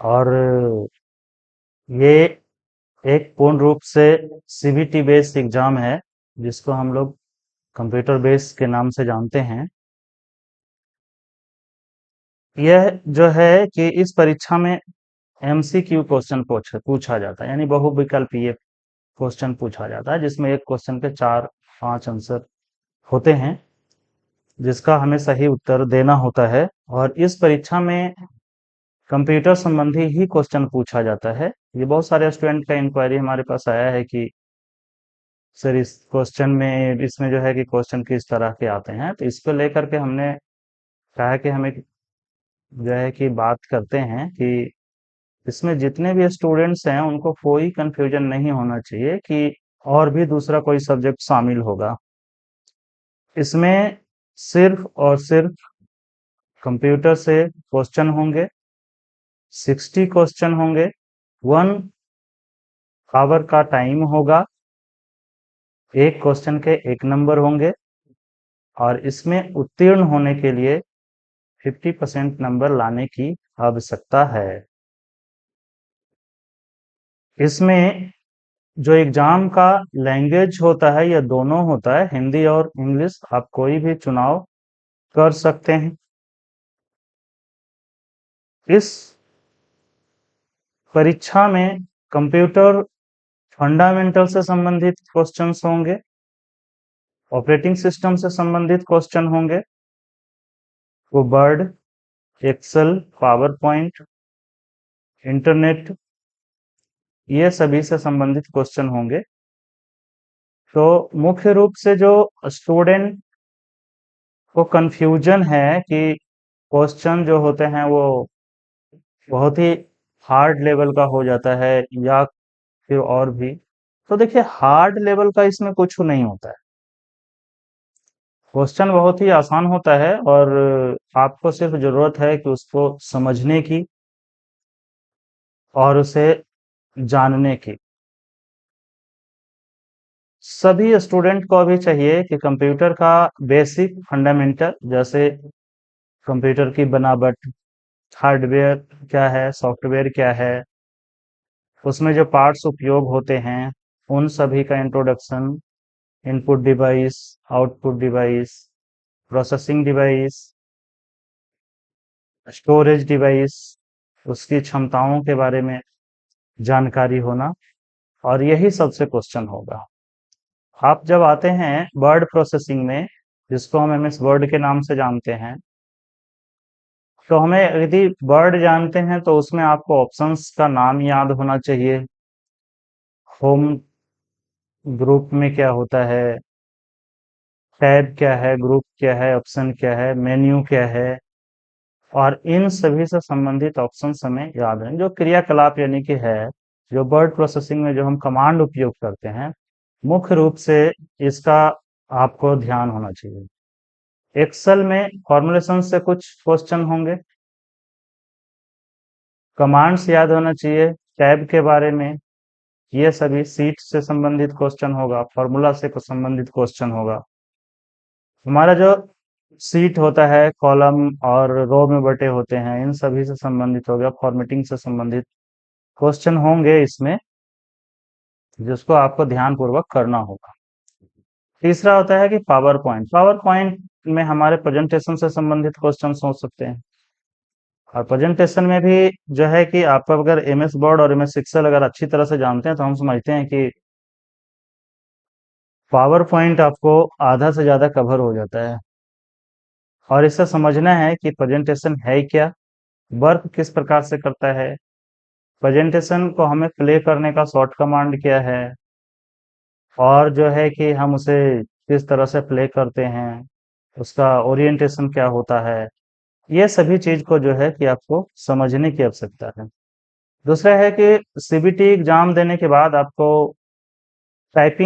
और ये एक पूर्ण रूप से सीबीटी बेस्ड एग्जाम है, जिसको हम लोग कंप्यूटर बेस्ड के नाम से जानते हैं। यह जो है कि इस परीक्षा में एमसीक्यू क्वेश्चन पूछा जाता है, यानी बहुविकल्पीय क्वेश्चन पूछा जाता है, जिसमें एक क्वेश्चन के 4-5 आंसर होते हैं, जिसका हमें सही उत्तर देना होता है। और इस परीक्षा में कंप्यूटर संबंधी ही क्वेश्चन पूछा जाता है। ये बहुत सारे स्टूडेंट का इंक्वायरी हमारे पास आया है कि सर इस क्वेश्चन में, इसमें जो है कि क्वेश्चन किस तरह के आते हैं, तो इसको लेकर के हमने कहा कि हमें जो है कि बात करते हैं कि इसमें जितने भी स्टूडेंट्स हैं उनको कोई कंफ्यूजन नहीं होना चाहिए कि और भी दूसरा कोई सब्जेक्ट शामिल होगा। इसमें सिर्फ और सिर्फ कंप्यूटर से क्वेश्चन होंगे, 60 क्वेश्चन होंगे, 1 आवर का टाइम होगा, एक क्वेश्चन के 1 नंबर होंगे, और इसमें उत्तीर्ण होने के लिए 50% नंबर लाने की आवश्यकता है। इसमें जो एग्जाम का लैंग्वेज होता है, यह दोनों होता है, हिंदी और इंग्लिश। आप कोई भी चुनाव कर सकते हैं। इस परीक्षा में कंप्यूटर फंडामेंटल से संबंधित क्वेश्चंस होंगे, ऑपरेटिंग सिस्टम से संबंधित क्वेश्चन होंगे, वो Word, Excel, PowerPoint, internet, ये सभी से संबंधित क्वेश्चन होंगे। तो मुख्य रूप से जो स्टूडेंट को कंफ्यूजन है कि क्वेश्चन जो होते हैं वो बहुत ही हार्ड लेवल का हो जाता है या फिर और भी, तो देखिए हार्ड लेवल का इसमें कुछ नहीं होता है। क्वेश्चन बहुत ही आसान होता है और आपको सिर्फ जरूरत है कि उसको समझने की और उसे जानने की। सभी स्टूडेंट को अभी चाहिए कि कंप्यूटर का बेसिक फंडामेंटल, जैसे कंप्यूटर की बनावट, हार्डवेयर क्या है, सॉफ्टवेयर क्या है, उसमें जो पार्ट्स उपयोग होते हैं, उन सभी का introduction, input device, output device, processing device, storage device, उसकी क्षमताओं के बारे में जानकारी होना, और यही सबसे क्वेश्चन होगा। आप जब आते हैं वर्ड प्रोसेसिंग में, जिसको हम एमएस वर्ड के नाम से जानते हैं, तो हमें यदि वर्ड जानते हैं तो उसमें आपको ऑप्शंस का नाम याद होना चाहिए। होम ग्रुप में क्या होता है, टैब क्या है, ग्रुप क्या है, ऑप्शन क्या है, मेन्यू क्या है, और इन सभी से संबंधित ऑप्शंस हमें याद हैं। जो क्रियाकलाप यानी कि है, जो वर्ड प्रोसेसिंग में जो हम कमांड उपयोग करते हैं, मुख्य रूप से इसका आपको ध्यान होना चाहिए। एक्सेल में फॉर्मुलेशन से कुछ क्वेश्चन होंगे, कमांड्स याद होना चाहिए, टैब के बारे में, ये सभी सीट से संबंधित क्वेश्चन होगा, फॉर्मूला से कुछ संबंधित क्वेश्चन होगा। हमारा जो सीट होता है, कॉलम और रो में बटे होते हैं, इन सभी से संबंधित हो गया, फॉर्मेटिंग से संबंधित क्वेश्चन होंगे इसमें, जिसको आपको ध्यान पूर्वक करना होगा। तीसरा होता है कि पावर पॉइंट। पावर पॉइंट में हमारे प्रेजेंटेशन से संबंधित क्वेश्चन हो सकते हैं, और प्रेजेंटेशन में भी जो है कि आप अगर एमएस वर्ड और एमएस एक्सेल अगर अच्छी तरह से जानते हैं, तो हम समझते हैं कि पावर पॉइंट आपको आधा से ज्यादा कवर हो जाता है। और इसे समझना है कि प्रेजेंटेशन है क्या, वर्क किस प्रकार से करता है, प्रेजेंटेशन को हमें प्ले करने का शॉर्ट कमांड क्या है, और जो है कि हम उसे किस तरह से प्ले करते हैं, उसका ओरिएंटेशन क्या होता है, ये सभी चीज को जो है कि आपको समझने की आवश्यकता है। दूसरा है कि सीबीटी एग्जाम देने के बाद आपको टाइपिंग